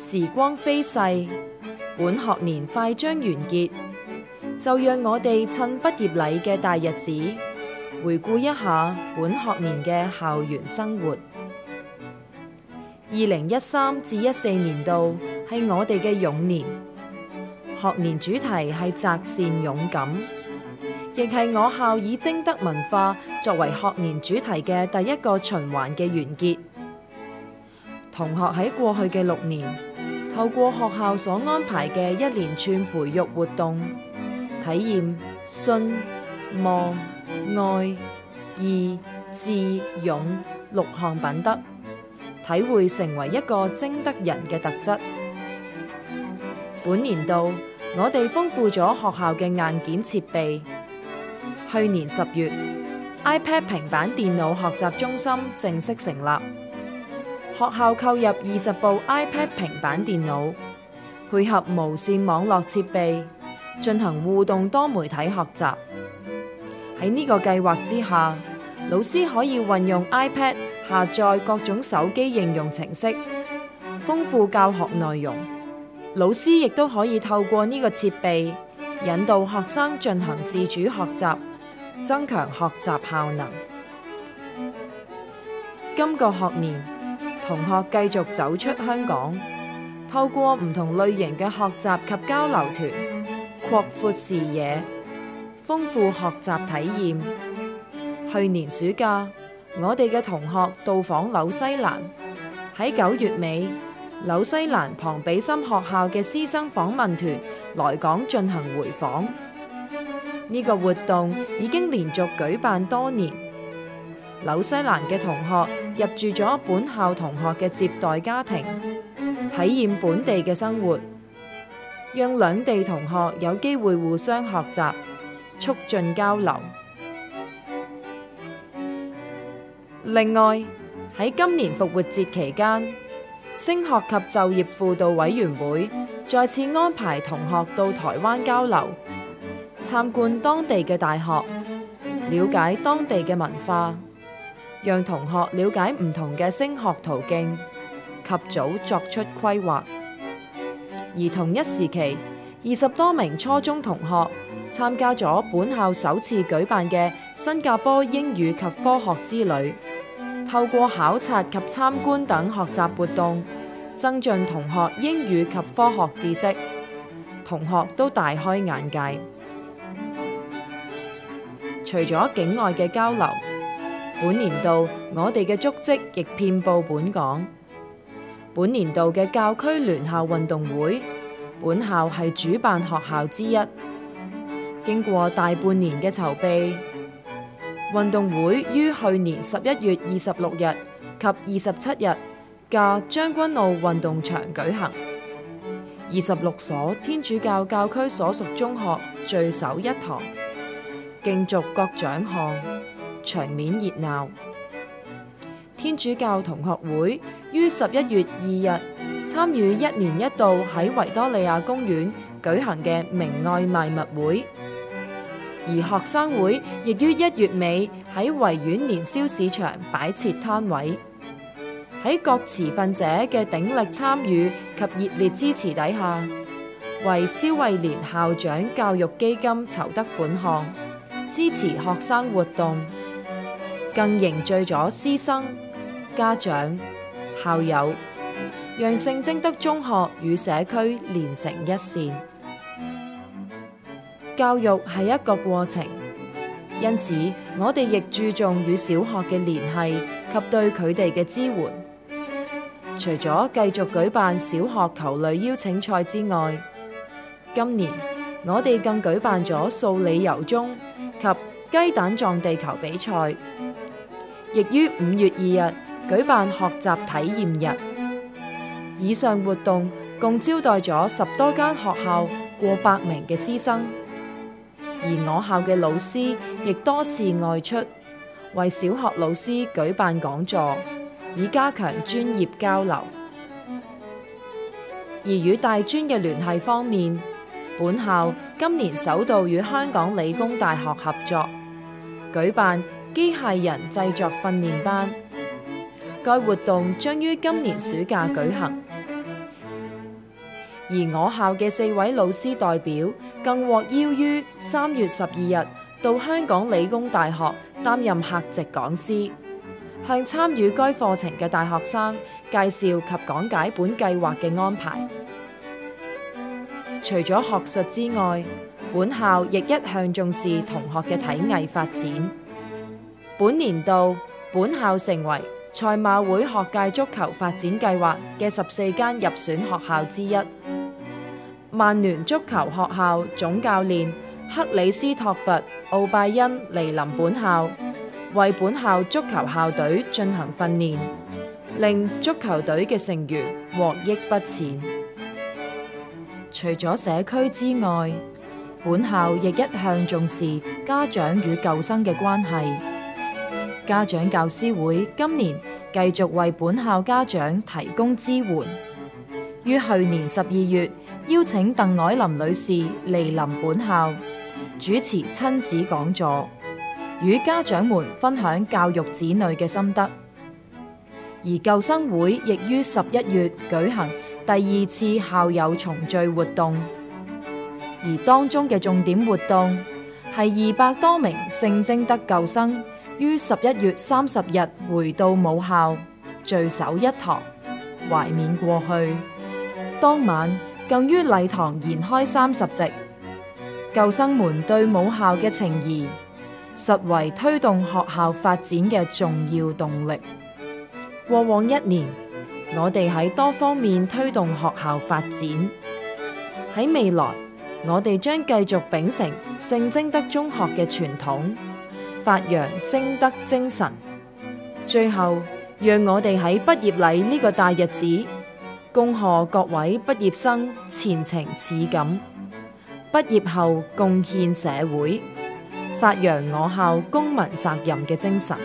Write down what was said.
時光飛逝，本學年快將完結，就讓我哋趁畢業禮嘅大日子，回顧一下本學年嘅校園生活。2013至14年度係我哋嘅勇年，學年主題係擇善勇敢，亦係我校以貞德文化作為學年主題嘅第一個循環嘅完結。同學喺過去嘅6年，透過學校所安排嘅一連串培育活動，體驗信、望、愛、義、智、勇6項品德，體會成為一個貞德人嘅特質。本年度，我哋豐富咗學校嘅硬件設備。去年10月，iPad 平板電腦學習中心正式成立。學校購入20部 iPad 平板電腦，配合無線網絡設備，進行互動多媒體學習。喺呢個計劃之下，老師可以運用 iPad 下載各種手機應用程式，豐富教學內容。老師亦都可以透過呢個設備，引導學生進行自主學習，增強學習效能。今個學年，同學繼續走出香港，透過唔同類型嘅學習及交流團，擴闊視野，豐富學習體驗。去年暑假，我哋嘅同學到訪紐西蘭，喺9月尾，紐西蘭龐比森學校嘅師生訪問團來港進行回訪。呢個活動已經連續舉辦多年。紐西蘭嘅同學入住咗本校同學嘅接待家庭，體驗本地嘅生活，讓兩地同學有機會互相學習，促進交流。另外，喺今年復活節期間，升學及就業輔導委員會再次安排同學到台灣交流，參觀當地嘅大學，了解當地嘅文化，讓同學了解唔同嘅升學途徑，及早作出規劃。而同一時期，20多名初中同學參加咗本校首次舉辦嘅新加坡英語及科學之旅，透過考察及參觀等學習活動，增進同學英語及科學知識，同學都大開眼界。除咗境外嘅交流，本年度我哋嘅足跡亦遍佈本港。本年度嘅教區聯校運動會，本校係主辦學校之一。經過大半年嘅籌備，運動會於去年11月26日及27日嘅將軍澳運動場舉行。26所天主教教區所屬中學聚首一堂，競逐各獎項，場面熱鬧。天主教同學會於11月2日參與1年1度喺維多利亞公園舉行嘅明愛賣物會，而學生會亦於1月尾喺維園年宵市場擺設攤位。喺各持份者嘅鼎力參與及熱烈支持底下，為蕭慧蓮校長教育基金籌得款項，支持學生活動，更凝聚咗師生、家長、校友，讓聖貞德中學與社區連成一線。教育係一個過程，因此我哋亦注重與小學嘅聯繫及對佢哋嘅支援。除咗繼續舉辦小學球類邀請賽之外，今年我哋更舉辦咗數理由鐘及雞蛋撞地球比賽，亦於5月2日舉辦學習體驗日。以上活動共招待咗10多間學校過百名嘅師生，而我校嘅老師亦多次外出，為小學老師舉辦講座，以加強專業交流。而與大專嘅聯繫方面，本校今年首度與香港理工大學合作，舉辦機械人製作訓練班。該活動將於今年暑假舉行。而我校嘅4位老師代表更獲邀於3月12日到香港理工大學擔任客席講師，向參與該課程嘅大學生介紹及講解本計劃嘅安排。除咗學術之外，本校亦一向重視同學嘅體藝發展。本年度，本校成為賽馬會學界足球發展計劃嘅14間入選學校之一。曼聯足球學校總教練克里斯托弗·奧拜恩莅臨本校，為本校足球校隊進行訓練，令足球隊嘅成員獲益不淺。除咗社區之外，本校亦一向重視家長與舊生嘅關係。家長教師會今年繼續為本校家長提供支援，於去年12月邀請鄧藹霖女士莅臨本校，主持親子講座，與家長們分享教育子女嘅心得。而舊生會亦於11月舉行第2次校友重聚活動，而當中嘅重點活動係200多名聖貞德舊生於11月30日回到母校聚首一堂，懷緬過去。當晚更於禮堂筵開30席。舊生們對母校嘅情誼，實為推動學校發展嘅重要動力。過往1年，我哋喺多方面推動學校發展。喺未來，我哋將繼續秉承聖貞德中學嘅傳統，發揚貞德精神。最後，讓我哋喺畢業禮呢個大日子，恭賀各位畢業生前程似錦，畢業後貢獻社會，發揚我校公民責任嘅精神。